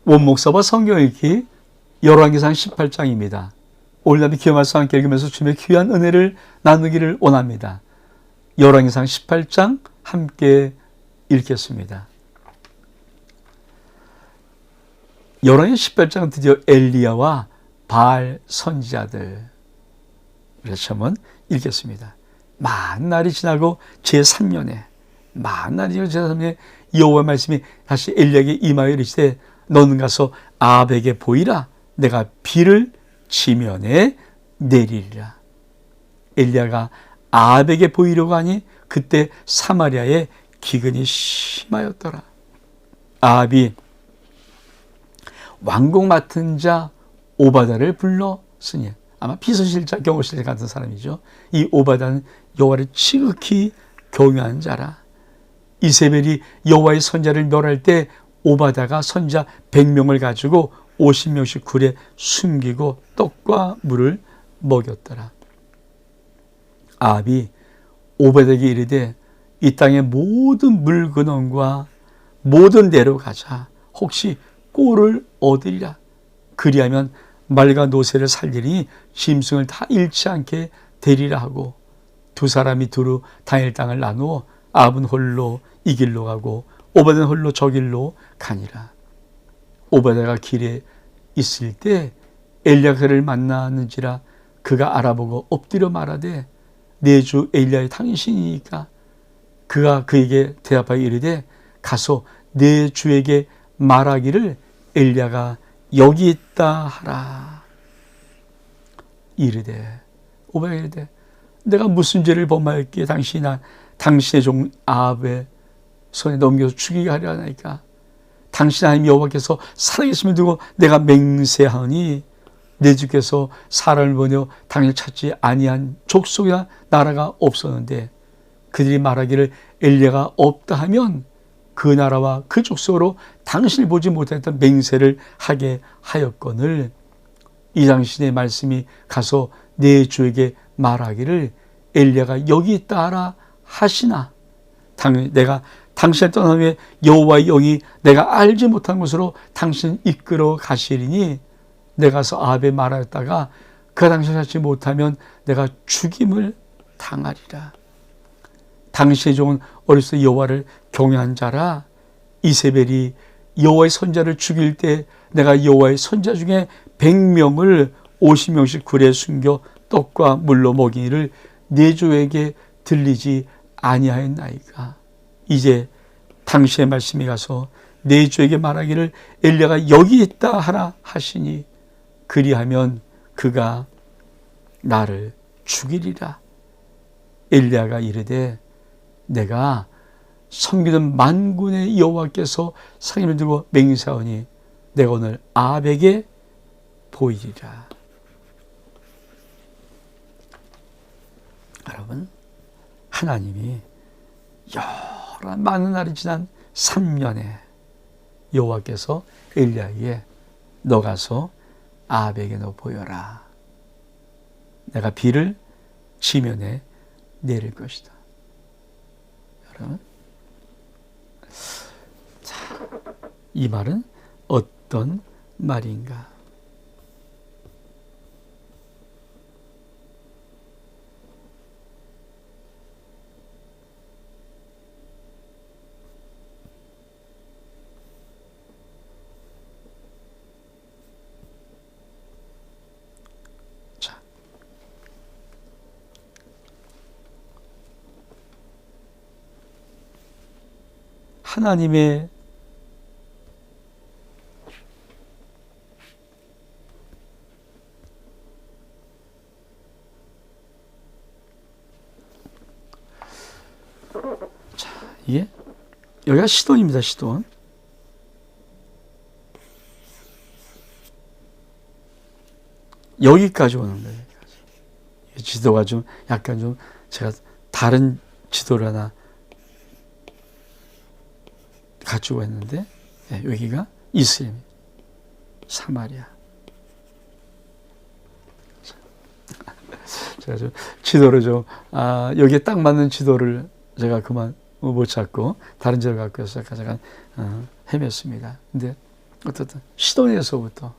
원목사와 성경 읽기 열왕기상 18장입니다. 오늘 기도 말씀 함께 읽으면서 주님의 귀한 은혜를 나누기를 원합니다. 열왕기상 18장 함께 읽겠습니다. 열왕기 18장 드디어 엘리야와 바알 선지자들, 그래서 한번 읽겠습니다. 많은 날이 지나고 제3년에 여호와의 말씀이 다시 엘리야에게 임하여 이르시되 너는 가서 아합에게 보이라. 내가 비를 지면에 내리리라. 엘리야가 아합에게 보이려고 하니 그때 사마리아에 기근이 심하였더라. 아합이 왕궁 맡은 자 오바다를 불렀으니, 아마 비서실장, 경호실장 같은 사람이죠. 이 오바다는 여호와를 지극히 경외한 자라. 이세벨이 여호와의 선자를 멸할 때 오바다가 선자 100명을 가지고 50명씩 굴에 숨기고 떡과 물을 먹였더라. 아합이 오바다에게 이르되 이 땅의 모든 물근원과 모든 데로 가자. 혹시 꼴을 얻으리라. 그리하면 말과 노새를 살리니 짐승을 다 잃지 않게 되리라 하고, 두 사람이 두루 다닐 땅을 나누어 아합은 홀로 이 길로 가고 오바다는 홀로 저 길로 가니라. 오바다가 길에 있을 때 엘리야가 그를 만났는지라 그가 알아보고 엎드려 말하되 내 주 엘리야의 당신이니까. 그가 그에게 대답하여 이르되 가서 내 주에게 말하기를 엘리야가 여기 있다 하라. 이르되 오바다가 이르되 내가 무슨 죄를 범하였기에 당신이 당신의 종 아합의 손에 넘겨서 죽이게 하려 하나이까. 당신 하나님 여호와께서 살아계심을 두고 내가 맹세하니 내 주께서 사람을 보내어 당신을 찾지 아니한 족속이나 나라가 없었는데 그들이 말하기를 엘리야가 없다 하면 그 나라와 그 족속으로 당신을 보지 못했던 맹세를 하게 하였거늘 이 당신의 말씀이 가서 내 주에게 말하기를 엘리야가 여기 있다 하라 하시나 내가 당신을 떠난 후에 여호와의 영이 내가 알지 못한 곳으로 당신을 이끌어 가시리니 내가 가서 아합에 말하였다가 그가 당신을 찾지 못하면 내가 죽임을 당하리라. 당신의 종은 어렸을 때 여호와를 경외한 자라. 이세벨이 여호와의 선자를 죽일 때 내가 여호와의 선자 중에 100명을 50명씩 굴에 숨겨 떡과 물로 먹이니를 내 주에게 들리지 아니하였나이까. 이제 당신의 말씀이 가서 내 주에게 말하기를 엘리야가 여기 있다 하라 하시니 그리하면 그가 나를 죽이리라. 엘리야가 이르되 내가 섬기던 만군의 여호와께서 상임을 두고 맹세하오니 내가 오늘 아합에게 보이리라. 여러분, 하나님이 여러 많은 날이 지난 3년에 여호와께서 엘리야에게 너 가서 아합에게 너 보여라. 내가 비를 지면에 내릴 것이다. 여러분, 자, 이 말은 어떤 말인가? 하나님의 이게 여기가 시돈입니다. 시돈. 여기까지 오는 거예요. 지도가 좀 약간 좀 제가 다른 지도를 하나 가지고 있는데, 네, 여기가 이스라엘, 사마리아. 제가 좀 지도를 좀 여기에 딱 맞는 지도를 제가 그만 못 찾고 다른 지도를 갖고 해서 잠깐 헤맸습니다. 근데 어떻든 시돈에서부터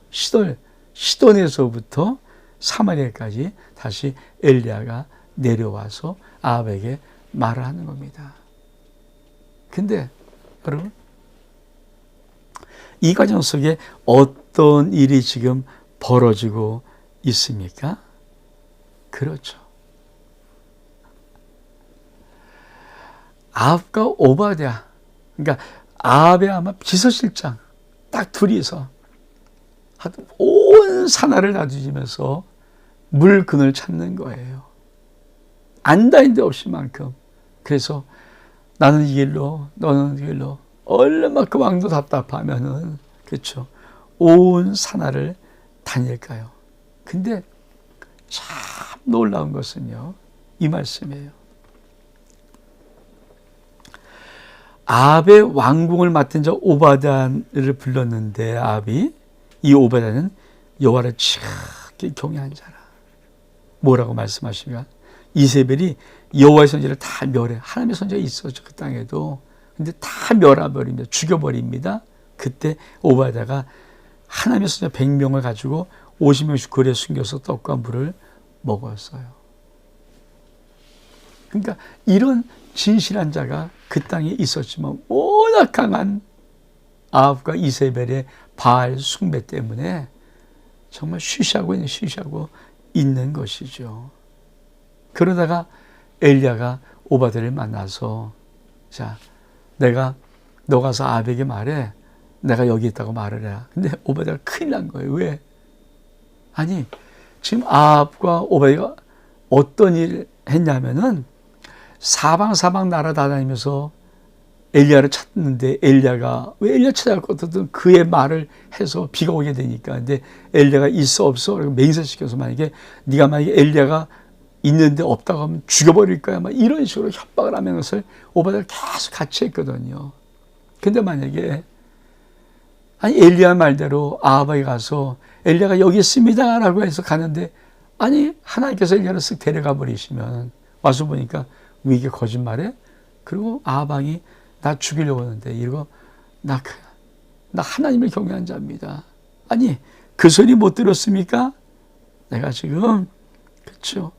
사마리아까지 다시 엘리야가 내려와서 아합에게 말을 하는 겁니다. 근데 여러분, 이 과정 속에 어떤 일이 지금 벌어지고 있습니까? 그렇죠. 아합과 오바댜, 그러니까 아합의 아마 비서실장 딱 둘이서 온 산하를 다투면서 물근을 찾는 거예요. 안다인데 없이 만큼. 그래서 나는 이 길로, 너는 이 길로. 얼마나 그 왕도 답답하면은, 그렇죠, 온 산하를 다닐까요? 근데 참 놀라운 것은요, 이 말씀이에요. 아합의 왕궁을 맡은 자 오바댜를 불렀는데, 아합이, 이 오바댜는 여호와를 지극히 경외한 자라. 뭐라고 말씀하십니까? 이세벨이 여호와의 선지자를 다 멸해. 하나님의 선지자가 있었죠, 그 땅에도. 근데 다 멸해버립니다. 죽여버립니다. 그때 오바댜가 하나님의 선지자 100명을 가지고 50명씩 굴에 숨겨서 떡과 물을 먹었어요. 그러니까 이런 진실한 자가 그 땅에 있었지만 워낙 강한 아합과 이세벨의 바알 숭배 때문에 정말 쉬쉬하고 있는 것이죠. 그러다가 엘리야가 오바댜를 만나서, 자, 너 가서 아합에게 말해. 내가 여기 있다고 말을 해. 근데 오바댜가 큰일 난 거예요. 왜? 아니, 지금 아합과 오바댜가 어떤 일 했냐면은 사방사방 날아다니면서 엘리야를 찾는데, 엘리야가 왜 엘리야 찾아갈 것 같든 그의 말을 해서 비가 오게 되니까. 근데 엘리야가 있어 없어 맹세시켜서 만약에 네가 만약에 엘리야가 있는데 없다고 하면 죽여버릴 거야, 막 이런 식으로 협박을 하면서 오바댜가 계속 같이 했거든요. 근데 만약에 아니 엘리야 말대로 아합에게 가서 엘리야가 여기 있습니다 라고 해서 가는데, 아니 하나님께서 엘리야를 쓱 데려가 버리시면 와서 보니까 왜 이게 거짓말해? 그리고 아합 왕이 나 죽이려고 하는데 이러고 나 하나님을 경외한 자입니다. 아니 그 소리 못 들었습니까? 내가 지금, 그렇죠,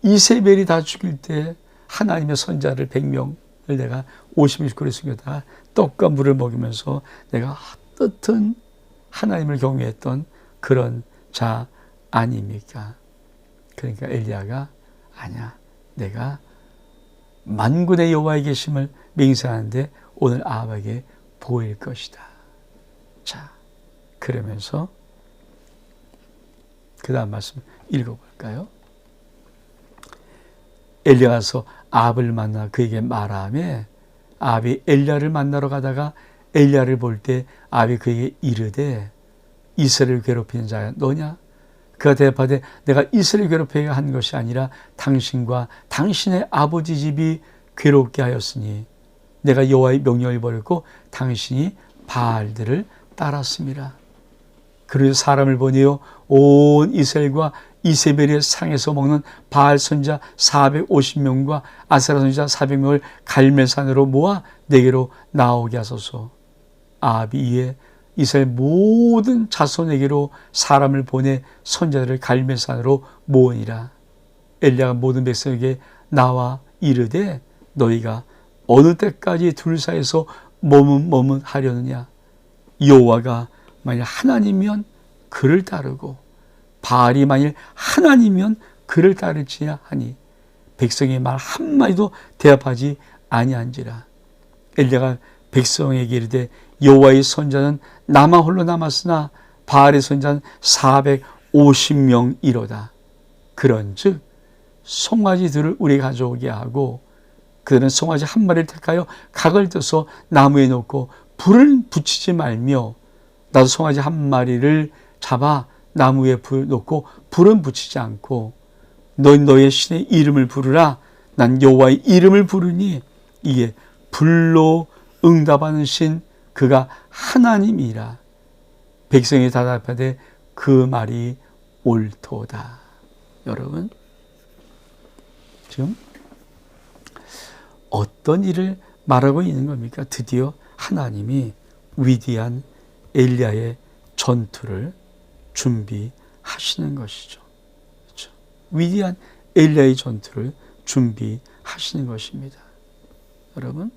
이세벨이 다 죽일 때 하나님의 선자를 100명을 내가 50명씩 굴에 숨겨다가 떡과 물을 먹이면서 내가 헛뜻한 하나님을 경외했던 그런 자 아닙니까? 그러니까 엘리야가 아니야, 내가 만군의 여호와의 계심을 맹세하는데 오늘 아합에게 보일 것이다. 자, 그러면서 그 다음 말씀 읽어볼까요? 엘리야가 가서 아합을 만나 그에게 말하며, 아합이 엘리야를 만나러 가다가 엘리야를 볼 때 아합이 그에게 이르되 이스라엘을 괴롭히는 자야 너냐? 그가 대답하되 내가 이스라엘 괴롭히게 한 것이 아니라 당신과 당신의 아버지 집이 괴롭게 하였으니 내가 여호와의 명령을 버렸고 당신이 바알들을 따랐습니다. 그리고 사람을 보내어 온 이스라엘과 이세벨의 상에서 먹는 바알 선지자 450명과 아세라 선지자 400명을 갈멜산으로 모아 내게로 나오게 하소서. 아합이 이에 이스라엘 모든 자손에게로 사람을 보내 선지자들을 갈멜산으로 모으니라. 엘리야가 모든 백성에게 나와 이르되 너희가 어느 때까지 둘 사이에서 머뭇머뭇하려느냐? 여호와가 만일 하나님이면 그를 따르고 바알이 만일 하나님이면 그를 따를지냐 하니 백성의 말 한마디도 대답하지 아니한지라. 엘리야가 백성에게 이르되 여호와의 선자는 나만 홀로 남았으나 바알의 선자는 450명이로다. 그런즉 송아지들을 우리 가져오게 하고 그들은 송아지 한 마리를 택하여 각을 떠서 나무에 놓고 불을 붙이지 말며 나도 송아지 한 마리를 잡아 나무에 불 놓고 불은 붙이지 않고 너의 신의 이름을 부르라. 난 여호와의 이름을 부르니 이게 불로 응답하는 신 그가 하나님이라. 백성이 대답하되 그 말이 옳도다. 여러분, 지금 어떤 일을 말하고 있는 겁니까? 드디어 하나님이 위대한 엘리야의 전투를 준비하시는 것이죠. 그렇죠? 위대한 엘리야의 전투를 준비하시는 것입니다. 여러분,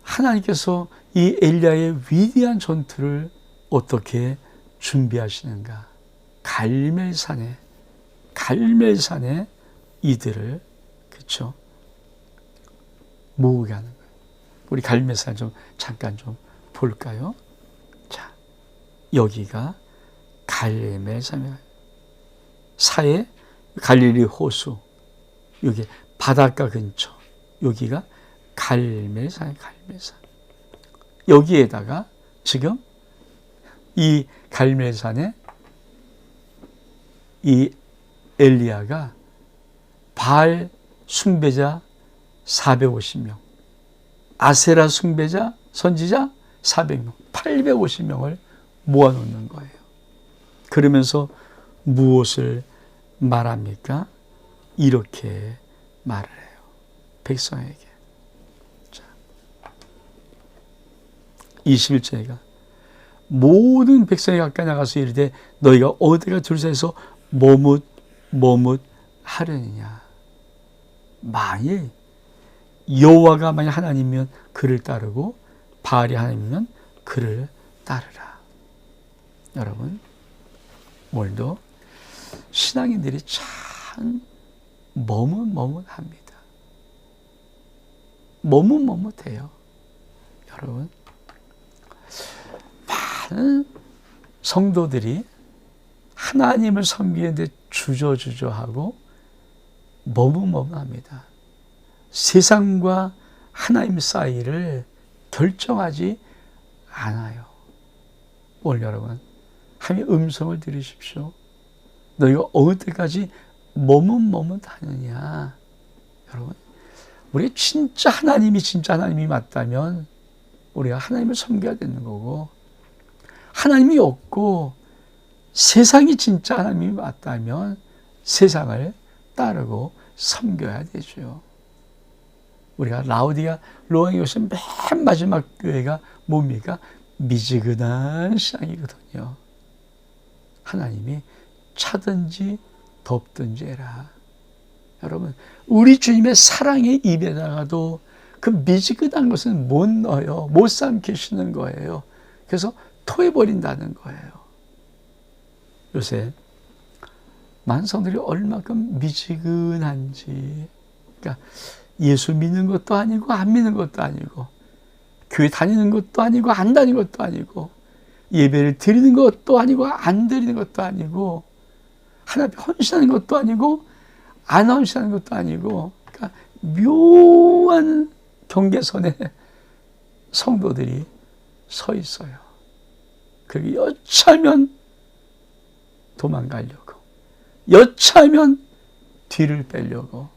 하나님께서 이 엘리야의 위대한 전투를 어떻게 준비하시는가? 갈멜산에 이들을, 그렇죠, 모으게 하는 거예요. 우리 갈멜산 좀 잠깐 좀 볼까요? 자, 여기가 갈멜산이에요. 사해 갈릴리 호수, 여기 바닷가 근처, 여기가 갈멜산이에요. 갈멜산. 여기에다가 지금 이 갈멜산에 이 엘리야가 바알 숭배자 450명, 아세라 숭배자 선지자 400명, 850명을 모아놓는 거예요. 그러면서 무엇을 말합니까? 이렇게 말을 해요. 백성에게. 자, 21절에가 모든 백성이 가까이 나가서 이르되 너희가 어디가 둘사에서 머뭇 하려느냐. 만일 여호와가 만약 하나님이면 그를 따르고 바알이 하나님이면 그를 따르라. 여러분, 오늘도 신앙인들이 참 머뭇합니다. 머뭇해요. 여러분, 많은 성도들이 하나님을 섬기는데 주저하고 머뭇합니다. 세상과 하나님 사이를 결정하지 않아요. 오늘 여러분, 하나님의 음성을 들으십시오. 너희가 어느 때까지 머뭇하느냐. 여러분, 우리가 진짜 하나님이 맞다면 우리가 하나님을 섬겨야 되는 거고, 하나님이 없고 세상이 진짜 하나님이 맞다면 세상을 따르고 섬겨야 되죠. 우리가 라우디가 로왕에 오신 맨 마지막 교회가 뭡니까? 미지근한 신앙이거든요. 하나님이 차든지 덥든지 해라. 여러분, 우리 주님의 사랑의 입에다가도 그 미지근한 것은 못 넣어요. 못 삼키시는 거예요. 그래서 토해버린다는 거예요. 요새 만성들이 얼마큼 미지근한지, 그러니까 예수 믿는 것도 아니고 안 믿는 것도 아니고, 교회 다니는 것도 아니고 안 다니는 것도 아니고, 예배를 드리는 것도 아니고 안 드리는 것도 아니고, 하나님 헌신하는 것도 아니고 안 헌신하는 것도 아니고, 그러니까 묘한 경계선에 성도들이 서 있어요. 그리고 여차하면 도망가려고, 여차하면 뒤를 빼려고.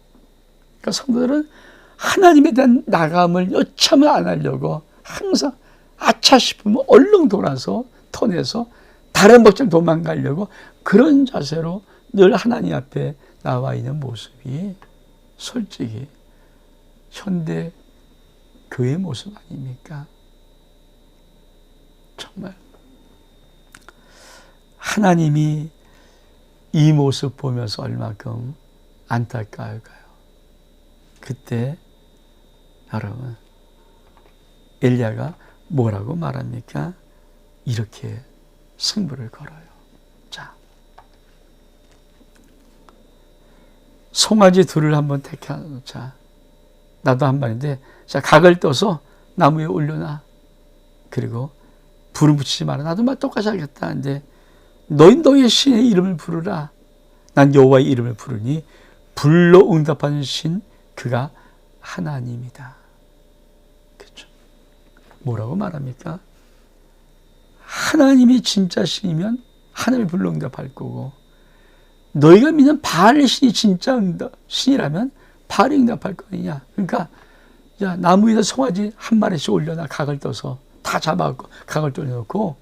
그러니까 성도들은 하나님에 대한 나감을 여차하면 안 하려고 항상 아차 싶으면 얼른 돌아서 터내서 다른 복장 도망가려고 그런 자세로 늘 하나님 앞에 나와 있는 모습이 솔직히 현대 교회 모습 아닙니까? 정말 하나님이 이 모습 보면서 얼마큼 안타까울까요? 그때 여러분, 엘리야가 뭐라고 말합니까? 이렇게 승부를 걸어요. 자, 송아지 둘을 한번 택하자. 나도 한 말인데, 자, 각을 떠서 나무에 올려놔. 그리고 불을 붙이지 마라. 나도 막 똑같이 하겠다. 근데 너희의 신의 이름을 부르라. 난 여호와의 이름을 부르니 불로 응답하는 신, 그가 하나님이다. 그렇죠? 뭐라고 말합니까? 하나님이 진짜 신이면 하나님이 불로 응답할 거고, 너희가 믿는 바알의 신이 진짜 신이라면 바알이 응답할 거 아니냐. 그러니까 야, 나무 위에다 송아지 한 마리씩 올려놔. 각을 떠서 다 잡아갖고 각을 떠내놓고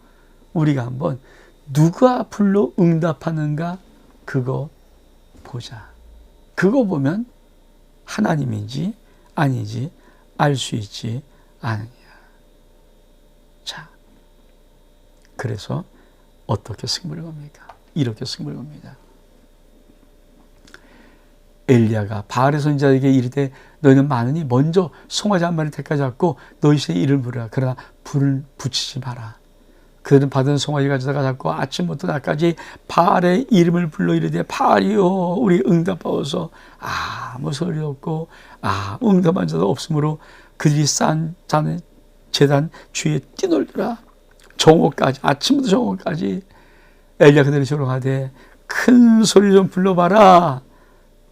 우리가 한번 누가 불로 응답하는가 그거 보자. 그거 보면 하나님인지 아닌지 알 수 있지 않느냐. 자, 그래서 어떻게 승부를 겁니까? 이렇게 승부를 겁니다. 엘리야가 바알의 선지자에게 이르되 너희는 많으니 먼저 송아지 한 마리 택하 잡고 너희 시에 이를 부르라. 그러나 불을 붙이지 마라. 그들은 받은 송아지 가져다가 잡고 아침부터 낮까지 바알의 이름을 불러 이르되 바알이여 우리 응답하옵소서. 아무 소리 없고 응답한 자도 없으므로 그들이 쌓은 제단 주위에 뛰놀더라. 정오까지, 아침부터 정오까지 엘리야 그들이 조롱하되 큰 소리 좀 불러봐라.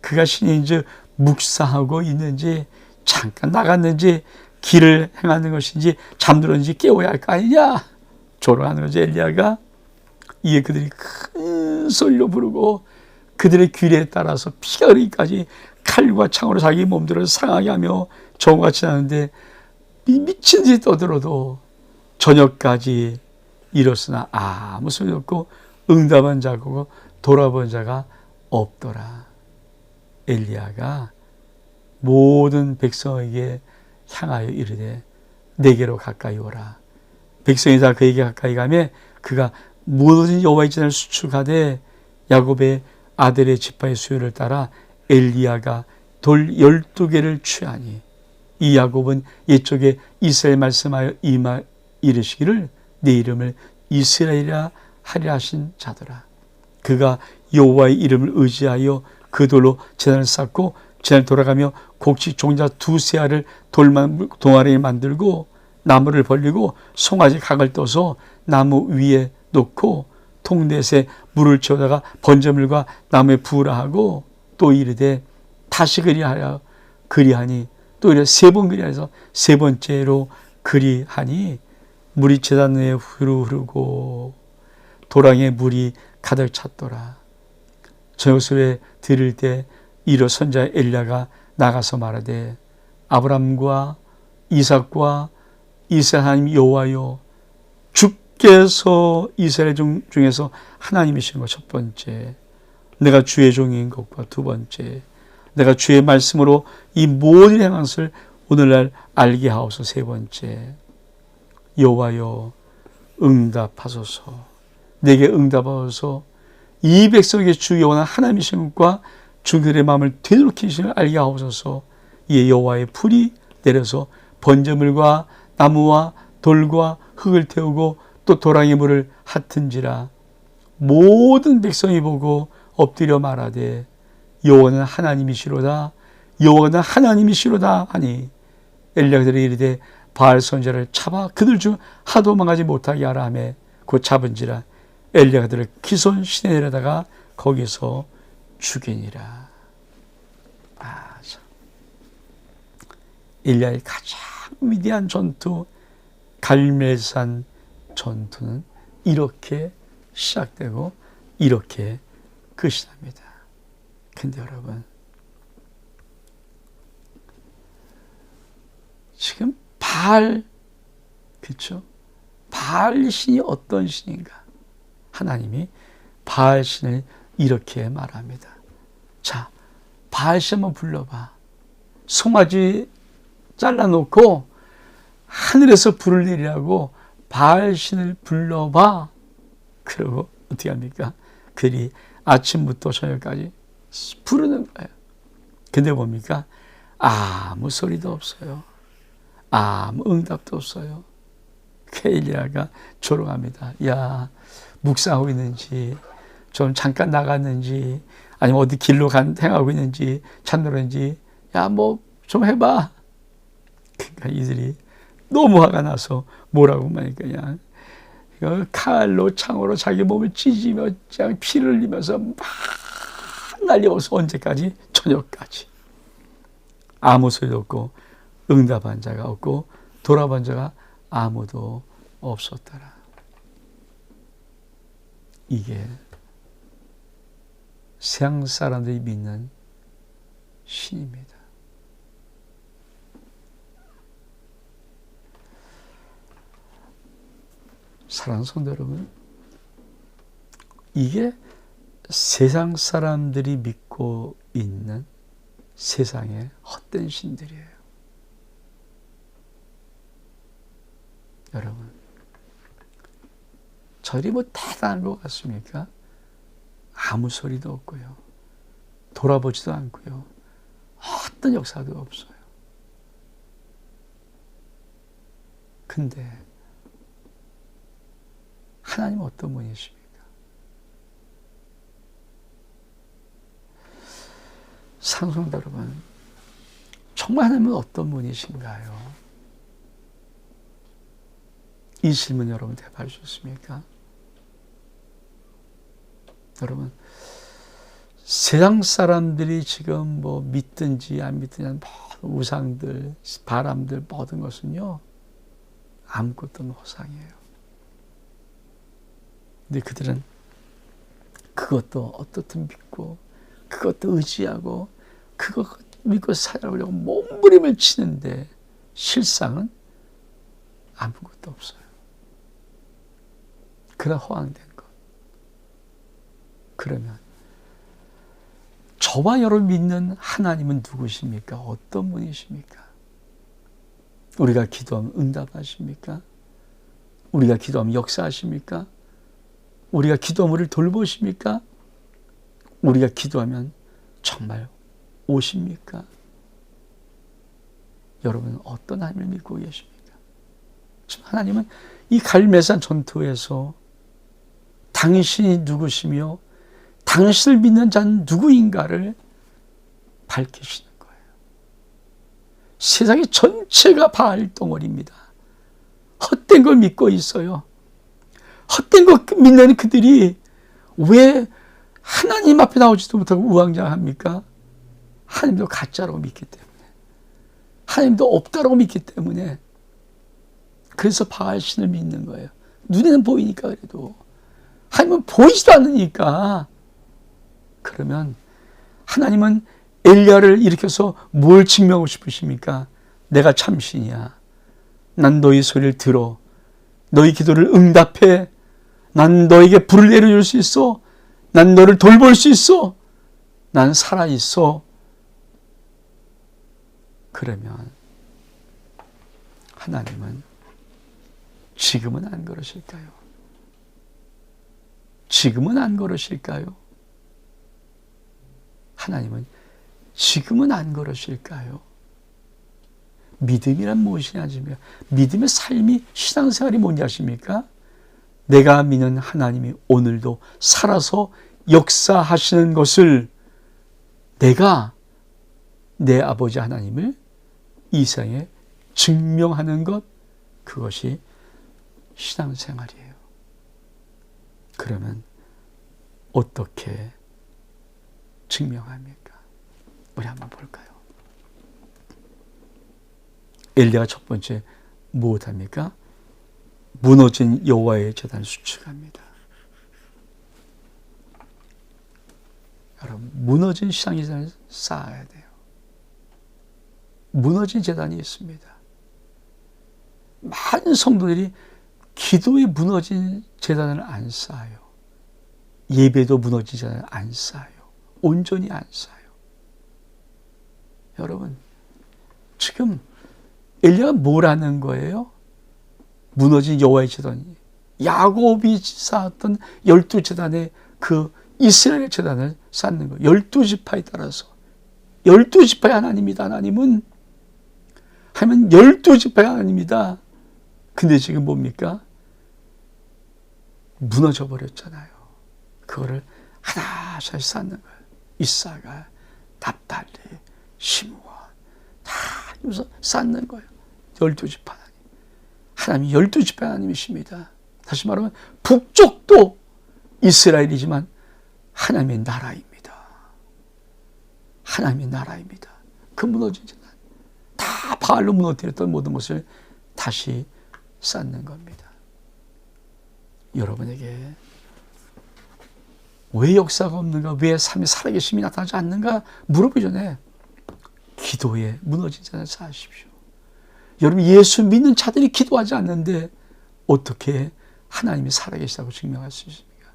그가 신인지 묵사하고 있는지 잠깐 나갔는지 길을 행하는 것인지 잠들었는지 깨워야 할 거 아니냐. 조롱하는 거죠, 엘리야가. 이에 그들이 큰 소리로 부르고 그들의 귀례에 따라서 피가 흐르기까지 칼과 창으로 자기 몸들을 상하게 하며 정오같이 나는데 미친 듯이 떠들어도 저녁까지 이뤘으나 아무 소리 없고 응답한 자고 돌아본 자가 없더라. 엘리야가 모든 백성에게 향하여 이르되 내게로 가까이 오라. 백성이 다 그에게 가까이 가매 그가 모든 여호와의 진을 수축하되 야곱의 아들의 지파의 수요를 따라 엘리야가 돌 12개를 취하니 이 야곱은 옛적에 이스라엘 말씀하여 이르시기를 내 이름을 이스라엘이라 하리라 하신 자더라. 그가 여호와의 이름을 의지하여 그 돌로 제단을 쌓고 제단을 돌아가며 곡식 종자 2세알을 동아리에 만들고 나무를 벌리고 송아지 각을 떠서 나무 위에 놓고 통넷에 물을 채우다가 번제물과 나무에 부으라 하고 또 이르되 다시 그리하니 또 이래 3번 그리하여서 3번째로 그리하니 물이 제단 위에 흐르고 도랑에 물이 가득 찼더라. 저녁술에 들을 때 이로 선자 엘리야가 나가서 말하되 아브람과 이삭과 이스라엘 하나님 여호와여 주께서 이스라엘 중에서 하나님이신 것 첫 번째, 내가 주의 종인 것과 두 번째, 내가 주의 말씀으로 이 모든 행한 것을 오늘날 알게 하옵소서. 세 번째, 여호와여 응답하소서. 내게 응답하소서. 이 백성에게 주 여호와는 하나님이신 것과 주 그들의 마음을 되돌이키시는 알게 하옵소서. 이에 여호와의 불이 내려서 번제물과 나무와 돌과 흙을 태우고 또 도랑의 물을 핫은지라. 모든 백성이 보고 엎드려 말하되 여호와는 하나님이시로다. 여호와는 하나님이시로다 하니 엘리야가 그들에게 이르되 바알 선지자를 잡아 그들 중 하도 망하지 못하게 하라 하매 곧 잡은지라. 엘리야가 그들을 기손 시내에 내려다가 거기서 죽이니라. 엘리야의 가장 위대한 전투 갈멜산 전투는 이렇게 시작되고 이렇게 끝이 납니다. 근데 여러분, 지금 바알, 그렇죠? 바알 신이 어떤 신인가? 하나님이 바알 신을 이렇게 말합니다. 자, 바알 신 한번 불러봐. 송아지 잘라놓고 하늘에서 불을 내리라고 바알 신을 불러봐. 그리고 어떻게 합니까? 그들이 아침부터 저녁까지 부르는 거예요. 근데 뭡니까? 아무 소리도 없어요. 아무 응답도 없어요. 엘리야가 조롱합니다. 야, 묵상하고 있는지, 좀 잠깐 나갔는지, 아니면 어디 길로 행하고 있는지, 찾노는지, 야, 뭐 좀 해봐. 그러니까 이들이 너무 화가 나서 뭐라고 하니까 그냥 칼로 창으로 자기 몸을 찢으며 그냥 피를 흘리면서 막 날려서 언제까지? 저녁까지. 아무 소리도 없고 응답한 자가 없고 돌아본 자가 아무도 없었더라. 이게 세상 사람들이 믿는 신입니다. 사랑하는 성도 여러분, 이게 세상 사람들이 믿고 있는 세상의 헛된 신들이에요. 여러분, 저들이 뭐 대단한 것 같습니까? 아무 소리도 없고요. 돌아보지도 않고요. 어떤 역사도 없어요. 근데 하나님은 어떤 분이십니까? 사랑하는 여러분, 정말 하나님은 어떤 분이신가요? 이 질문 여러분 대답할 수 있습니까? 여러분, 세상 사람들이 지금 뭐 믿든지 안 믿든지 우상들, 바람들 모든 것은요, 아무것도 없는 허상이에요. 근데 그들은 그것도 어떻든 믿고, 그것도 의지하고, 그것 믿고 살아보려고 몸부림을 치는데 실상은 아무것도 없어요. 그런 허황된 것. 그러면 저와 여러분 믿는 하나님은 누구십니까? 어떤 분이십니까? 우리가 기도하면 응답하십니까? 우리가 기도하면 역사하십니까? 우리가 기도하면 우리를 돌보십니까? 우리가 기도하면 정말 오십니까? 여러분은 어떤 하나님을 믿고 계십니까? 지금 하나님은 이 갈멜산 전투에서 당신이 누구시며 당신을 믿는 자는 누구인가를 밝히시는 거예요. 세상이 전체가 바알 덩어리입니다. 헛된 걸 믿고 있어요. 헛된 걸 믿는 그들이 왜 하나님 앞에 나오지도 못하고 우왕좌왕합니까? 하나님도 가짜라고 믿기 때문에, 하나님도 없다라고 믿기 때문에, 그래서 바알신을 믿는 거예요. 눈에는 보이니까. 그래도 하나님은 보이지도 않으니까. 그러면 하나님은 엘리야를 일으켜서 뭘 증명하고 싶으십니까? 내가 참신이야. 난 너희 소리를 들어. 너희 기도를 응답해. 난 너에게 불을 내려줄 수 있어. 난 너를 돌볼 수 있어. 난 살아있어. 그러면 하나님은 지금은 안 그러실까요? 지금은 안 그러실까요? 하나님은 지금은 안 그러실까요? 믿음이란 무엇이냐 하십니까? 믿음의 삶이, 신앙생활이 뭔지 아십니까? 내가 믿는 하나님이 오늘도 살아서 역사하시는 것을 내가 내 아버지 하나님을 이 세상에 증명하는 것, 그것이 신앙생활이에요. 그러면 어떻게 증명합니까? 우리 한번 볼까요? 엘리야가 첫 번째 무엇합니까? 무너진 여호와의 제단을 수축합니다. 여러분, 무너진 신앙의 제단을 쌓아야 돼요. 무너진 제단이 있습니다. 많은 성도들이 기도에 무너진 제단을 안 쌓아요. 예배도 무너진 제단을 안 쌓아요. 온전히 안 쌓아요. 여러분, 지금 엘리야가 뭘 하는 거예요? 무너진 여호와의 제단이, 야곱이 쌓았던 12제단의 그 이스라엘 제단을 쌓는 거예요. 12지파에 따라서. 12지파의 하나님이다. 하나님은 12지파의 하나님이다. 근데 지금 뭡니까? 무너져 버렸잖아요. 그거를 하나씩 쌓는 거예요. 이사갈, 납달리, 시므온 다 이러면서 쌓는 거예요. 12지파 하나님. 하나님이 12지파 하나님이십니다. 다시 말하면 북쪽도 이스라엘이지만 하나님의 나라입니다. 하나님의 나라입니다. 그 무너진 재단, 다 바알로 무너뜨렸던 모든 것을 다시 쌓는 겁니다. 여러분에게 왜 역사가 없는가, 왜 삶의 살아계심이 나타나지 않는가 물어보기 전에 기도에 무너진 자를 쌓으십시오. 여러분, 예수 믿는 자들이 기도하지 않는데 어떻게 하나님이 살아계시다고 증명할 수 있습니까?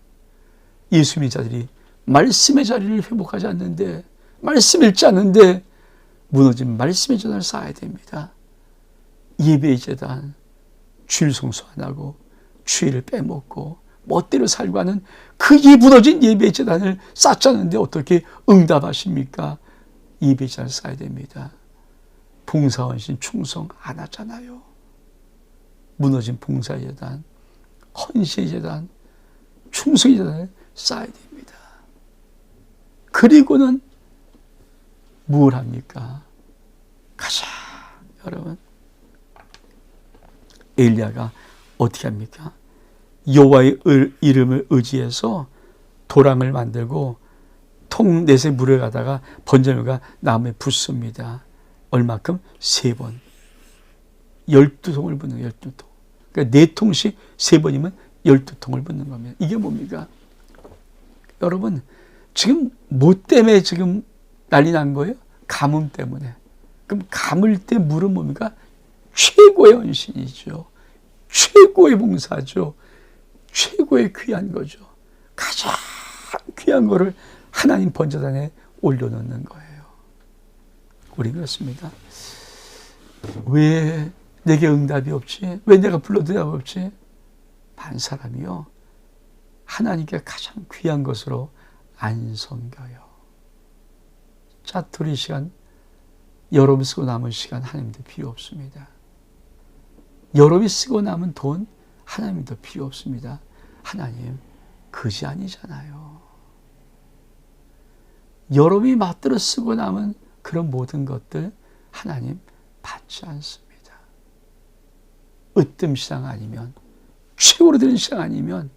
예수 믿는 자들이 말씀의 자리를 회복하지 않는데, 말씀 읽지 않는데 무너진 말씀의 재단을 쌓아야 됩니다. 예배의 재단, 주일 성수 안 하고 주일을 빼먹고 멋대로 살고 하는 그 무너진 예배의 재단을 쌓자는데 어떻게 응답하십니까? 예배의 재단을 쌓아야 됩니다. 봉사헌신 충성 안 하잖아요. 무너진 봉사의 재단, 헌신의 재단, 충성의 재단을 쌓아야 됩니다. 그리고는 뭘 합니까? 가자. 여러분, 엘리야가 어떻게 합니까? 여호와의 이름을 의지해서 도랑을 만들고 통 넷에 물을 가다가 번제물과 나무에 붓습니다. 얼마큼? 3번. 12통을 붓는 거예요. 12통. 그러니까 4통씩 3번이면 12통을 붓는 겁니다. 이게 뭡니까? 여러분, 지금 뭐 때문에 지금 난리 난 거예요? 가뭄 때문에. 그럼 가물 때 물은 뭡니까? 최고의 헌신이죠. 최고의 봉사죠. 최고의 귀한 거죠. 가장 귀한 거를 하나님 번제단에 올려놓는 거예요. 우리 그렇습니다. 왜 내게 응답이 없지? 왜 내가 불러도 대답 없지? 많은 사람이요, 하나님께 가장 귀한 것으로 안 섬겨요. 짜투리 시간, 여러분 쓰고 남은 시간 하나님도 필요 없습니다. 여러분이 쓰고 남은 돈 하나님도 필요 없습니다. 하나님 그지 아니잖아요. 여러분이 맛대로 쓰고 남은 그런 모든 것들 하나님 받지 않습니다. 으뜸시장 아니면, 최고로 드는 시장 아니면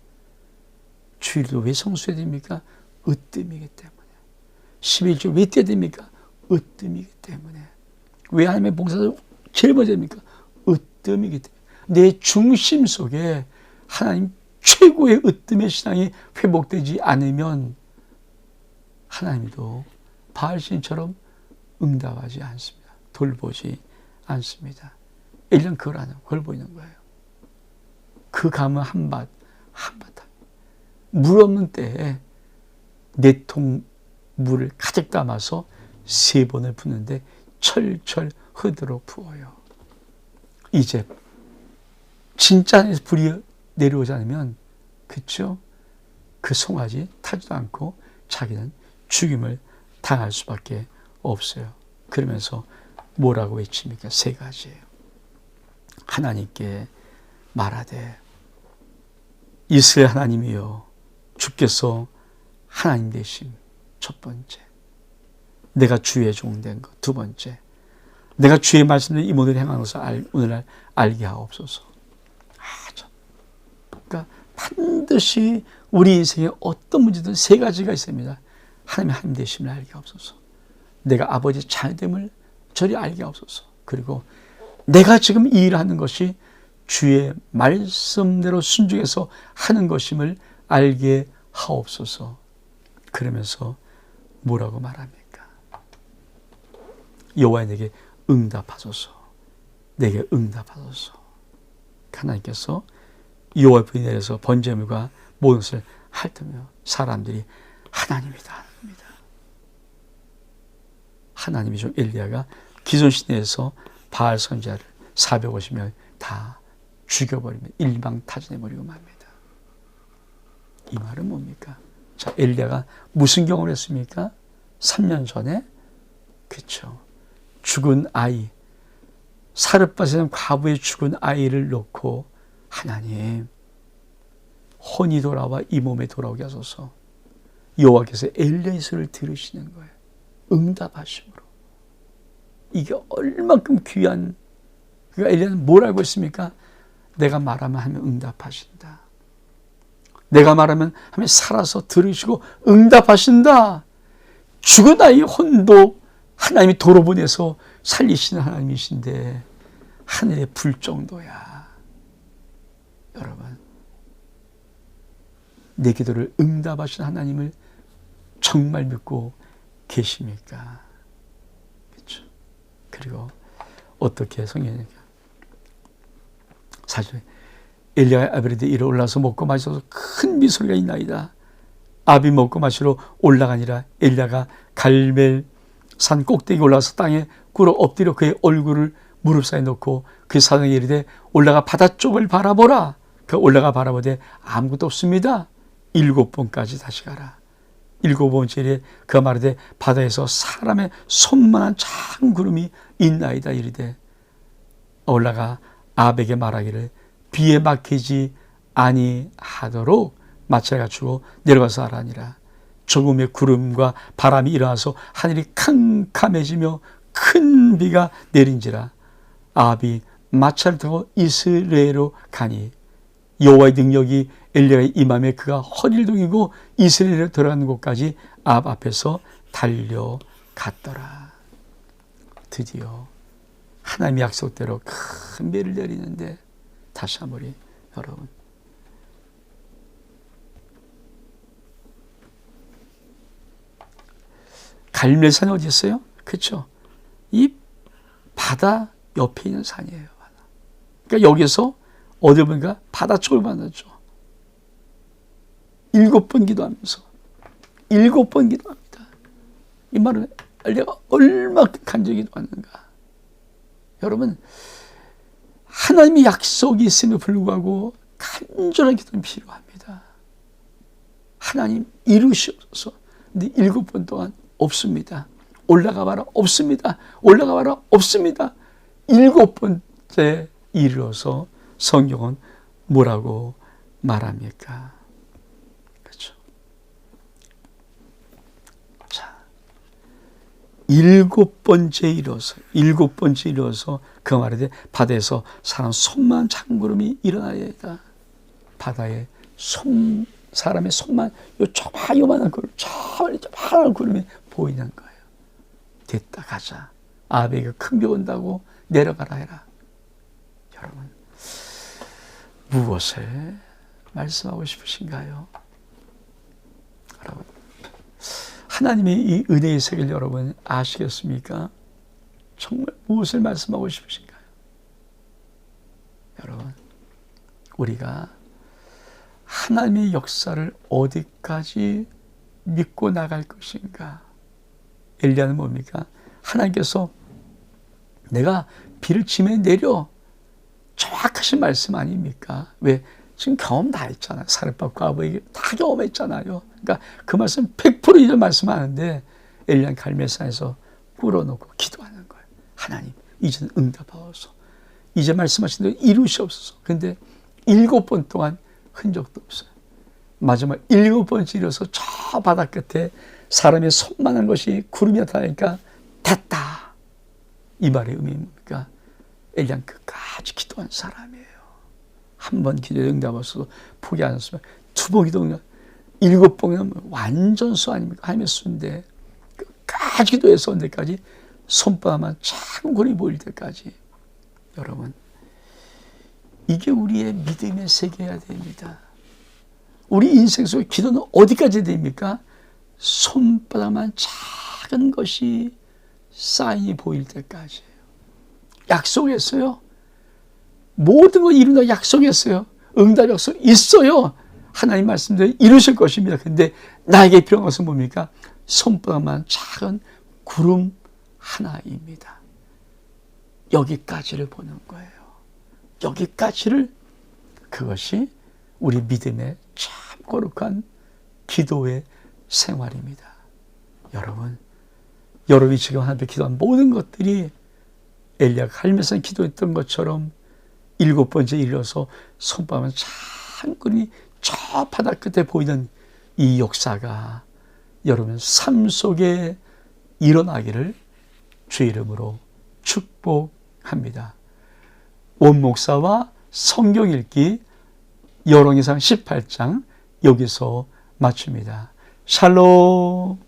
주일도 왜 성수해야 됩니까? 으뜸이기 때문에. 11조 왜 떼야 됩니까? 으뜸이기 때문에. 왜 하나님의 봉사를 제일 먼저 됩니까? 으뜸이기 때문에. 내 중심 속에 하나님 최고의 으뜸의 신앙이 회복되지 않으면 하나님도 바알신처럼 응답하지 않습니다. 돌보지 않습니다. 1년 그걸 안 하고 그걸 보이는 거예요. 그 감은 한밭 물 없는 때에 4통 물을 가득 담아서 3번을 붓는데 철철 흐드러 부어요. 이제 진짜 안에서 불이 내려오지 않으면, 그쵸? 그 송아지 타지도 않고 자기는 죽임을 당할 수밖에 없어요. 그러면서 뭐라고 외칩니까? 3가지예요. 하나님께 말하되, 이스라엘 하나님이여, 주께서 하나님 되심. 첫 번째, 내가 주의 종된 것. 두 번째, 내가 주의 말씀을 이 모든 행하는 것을 오늘날 알게 하옵소서. 그러니까 반드시 우리 인생에 어떤 문제든 3가지가 있습니다. 하나님 되심을 알게 하옵소서. 내가 아버지 자녀됨을 저리 알게 하옵소서. 그리고 내가 지금 이 일을 하는 것이 주의 말씀대로 순종해서 하는 것임을 알게 하옵소서. 그러면서 뭐라고 말합니까? 여호와 내게 응답하소서. 내게 응답하소서. 하나님께서 여호와 앞에 내려서 번제물과 모든 것을 핥으며 사람들이 하나님이다. 하나님이죠. 엘리야가 기존 시대에서 바알 선지자를 450명 다 죽여버리며 일망타진해버리고 맙니다. 이 말은 뭡니까? 자, 엘리야가 무슨 경험을 했습니까? 3년 전에, 그렇죠, 죽은 아이, 사르밧의 과부의 죽은 아이를 놓고 하나님 혼이 돌아와 이 몸에 돌아오게 하소서. 여호와께서 엘리야의 소리를 들으시는 거예요. 응답하심으로. 이게 얼만큼 귀한, 그러니까 엘리야는 뭘 알고 있습니까? 내가 말하면 하면 응답하신다. 내가 말하면 하면 살아서 들으시고 응답하신다. 죽은 아이의 혼도 하나님이 돌아보내서 살리시는 하나님이신데 하늘의 불 정도야. 여러분, 내 기도를 응답하신 하나님을 정말 믿고 계십니까? 그렇죠. 그리고 어떻게 성경이니까 사실 엘리야가 아벨에게 이르러 올라서 먹고 마셔서 큰 미소리가 있나이다. 아비 먹고 마시러 올라가니라. 엘리야가 갈멜 산 꼭대기 올라가서 땅에 꿇어 엎드려 그의 얼굴을 무릎 사이에 놓고 그 사람에게 이르되 올라가 바다 쪽을 바라보라. 그 올라가 바라보되 아무것도 없습니다. 7번까지 다시 가라. 7번째에 그가 말하되 바다에서 사람의 손만한 작은 구름이 있나이다. 이르되 올라가 아합에게 말하기를 비에 막히지 아니하도록 마차를 갖추고 내려가서 하라니라. 조금의 구름과 바람이 일어나서 하늘이 캄캄해지며 큰 비가 내린지라. 아합이 마차를 타고 이스라엘로 가니 여호와의 능력이 엘리야의 임함에 그가 허리를 동이고 이스라엘에 들어가는 곳까지 아합 앞에서 달려갔더라. 드디어 하나님의 약속대로 큰 비를 내리는데 다시 한번 여러분, 갈멜산이 어디 있어요? 그렇죠? 이 바다 옆에 있는 산이에요. 그러니까 여기서 어디 보니까 바다 쪽을 만났죠. 7번 기도하면서 7번 기도합니다. 이 말은 내가 얼마나 간절히 기도하는가. 여러분, 하나님의 약속이 있음에 불구하고 간절한 기도는 필요합니다. 하나님 이루시옵소서. 근데 7번 동안 없습니다. 올라가 봐라. 없습니다. 올라가 봐라. 없습니다. 7번째 이르러서 성경은 뭐라고 말합니까? 그렇죠. 자, 7번째 이르러서 그 말에 바다에서 사람 손만 작은 구름이 일어나야 한다. 바다에 사람의 손만 요만한 구름, 조그만한 구름이 보이는 거예요. 됐다, 가자. 아합에게 큰 비 온다고 내려가라 해라. 여러분, 무엇을 말씀하고 싶으신가요? 여러분, 하나님의 이 은혜의 세계를 여러분 아시겠습니까? 정말 무엇을 말씀하고 싶으신가요? 여러분, 우리가 하나님의 역사를 어디까지 믿고 나갈 것인가? 엘리야는 뭡니까? 하나님께서 내가 비를 지면 내려, 정확하신 말씀 아닙니까? 왜? 지금 경험 다 했잖아요. 사렙밥과 아버에게 다 경험했잖아요. 그러니까 그 말씀 100% 이런 말씀 하는데 엘리야는 갈멜산에서 꿇어놓고 기도하는 거예요. 하나님, 이제는 응답하옵소서. 이제 말씀하신 대로 이루시옵소서. 근데 7번 동안 흔적도 없어요. 마지막 7번째 이뤄서 저 바다 끝에 사람의 손만한 것이 구름이 나타나니까 됐다. 이 말의 의미는 뭡니까? 엘리야는 끝까지 기도한 사람이에요. 한 번 기도에 응답하셔서 포기 안 했으면 2번 기도 7번이면 완전 수 아닙니까? 하나님의 수인데 끝까지 기도해서 언제까지? 손바닥만 작은 구름이 보일 때까지. 여러분, 이게 우리의 믿음의 세계여야 됩니다. 우리 인생 속에 기도는 어디까지 됩니까? 손바닥만 작은 것이 사인이 보일 때까지예요. 약속했어요. 모든 걸 이룬다 약속했어요. 응답 약속 있어요. 하나님 말씀대로 이루실 것입니다. 근데 나에게 필요한 것은 뭡니까? 손바닥만 작은 구름 하나입니다. 여기까지를 보는 거예요. 여기까지를, 그것이 우리 믿음의 참 거룩한 기도의 생활입니다. 여러분이 지금 하나님께 기도한 모든 것들이 엘리야가 갈멜산 기도했던 것처럼 7번째 이르러서 손바닥만 작은 구름이 저 바다 끝에 보이는 이 역사가 여러분 삶 속에 일어나기를 주의 이름으로 축복합니다. 원목사와 성경 읽기 열왕기상 18장 여기서 마칩니다. 샬롬.